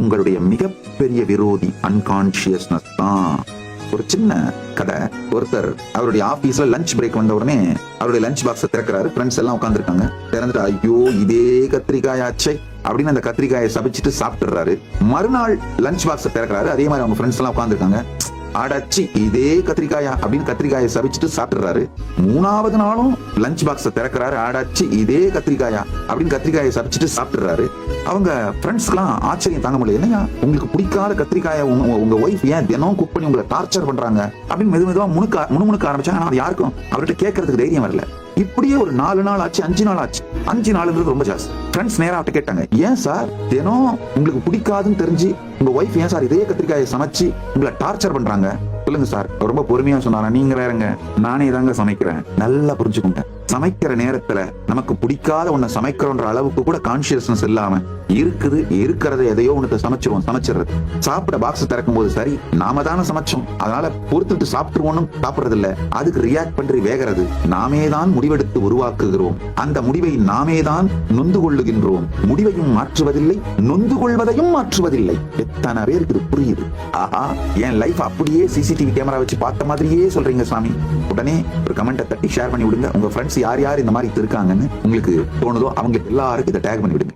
உங்களுடைய மிகப்பெரிய விரோதி அன்கான்சியஸ்னஸ் தான். ஒரு சின்ன கதை. ஒருத்தர் அவருடைய ஆபீஸ்ல லஞ்ச் பிரேக் வந்த உடனே அவருடைய லஞ்ச் பாக்ஸை திறக்கிறாரு. ஃப்ரெண்ட்ஸ் எல்லாம் உட்காந்துருக்காங்க. திறந்துட்டு ஐயோ இதே கத்திரிக்காயாச்சே அப்படின்னு அந்த கத்திரிக்காயை சபிச்சுட்டு சாப்பிட்டுறாரு. மறுநாள் லஞ்ச் பாக்ஸை திறக்கிறாரு. அதே மாதிரி அவங்க ஃப்ரெண்ட்ஸ் எல்லாம் உட்காந்துருக்காங்க. அடச்சி இதே கத்திரிக்காயா அப்படின்னு கத்திரிக்காயை சபிச்சுட்டு சாப்பிட்டுறாரு. மூணாவது நாளும் லஞ்ச் பாக்ஸை திறக்கிறாரு. அடச்சி இதே கத்திரிக்காயா அப்படின்னு கத்திரிக்காயை சபிச்சுட்டு சாப்பிட்டுறாரு. அவங்க ஃப்ரெண்ட்ஸ்க்குலாம் ஆச்சரியம் தாங்க முடியல. என்னையா உங்களுக்கு பிடிக்காத கத்திரிக்காயை உங்க ஒய்ஃப் ஏன் தினம் குக் பண்ணி உங்களை டார்ச்சர் பண்றாங்க அப்படின்னு மெதுவா முணுமுணுக்க ஆரம்பிச்சாங்க. அது யாருக்கும் அவர்கிட்ட கேட்கறதுக்கு தைரியம் வரல. இப்படியே ஒரு 4 நாள் ஆச்சு, 5 நாள் ஆச்சு. 5 நாளுன்றது ரொம்ப ஜாஸ்தி. ஃப்ரெண்ட்ஸ் நேரா அவர்கிட்ட கேட்டாங்க, ஏன் சார் தினம் உங்களுக்கு பிடிக்காதுன்னு தெரிஞ்சு உங்க ஒய்ஃப் ஏன் சார் இதே கத்திரிக்காயை சமைச்சு உங்களை டார்ச்சர் பண்றாங்க? சொல்லுங்க சார். ரொம்ப பொறுமையா சொன்னாரா, நீங்க வேறங்க, நானே தாங்க சமைக்கிறேன். நல்லா புரிஞ்சுக்கோங்க. சமைக்கிற நேரத்துல நமக்கு பிடிக்காத ஒண்ணு சமைக்கிறோன்ற அளவுக்கு கூட கான்சியஸ்னஸ் இல்லாம இருக்கிறத எதையோ ஒண்ணு சமைச்சிடுறது. சாப்பிட பாக்ஸ் திறக்கும் போது சரி நாம தானே சமைச்சோம் அதனால பொறுத்துட்டு சாப்பிட்டுருவோம் சாப்பிடுறது இல்ல. அதுக்கு ரியாக்ட் பண்ணி வேகிறது. நாமே தான் முடிவெடுத்து உருவாக்குகிறோம். அந்த முடிவை நாமே தான் நொந்து கொள்ளுகின்றோம். முடிவையும் மாற்றுவதில்லை, நொந்து கொள்வதையும் மாற்றுவதில்லை. எத்தனை பேருக்கு இது புரியுது? ஆஹா, என் லைஃப் அப்படியே சிசிடிவி கேமரா வச்சு பார்த்த மாதிரியே சொல்றீங்க சாமி. உடனே ஒரு கமெண்ட்டை தட்டி ஷேர் பண்ணி விடுங்க. உங்க ஃப்ரெண்ட்ஸ் யார் யார் இந்த மாதிரி இருக்காங்கன்னு உங்களுக்கு தோணுதோ அவங்களுக்கு எல்லாருக்கும் இதை டேக் பண்ணி விடுங்க.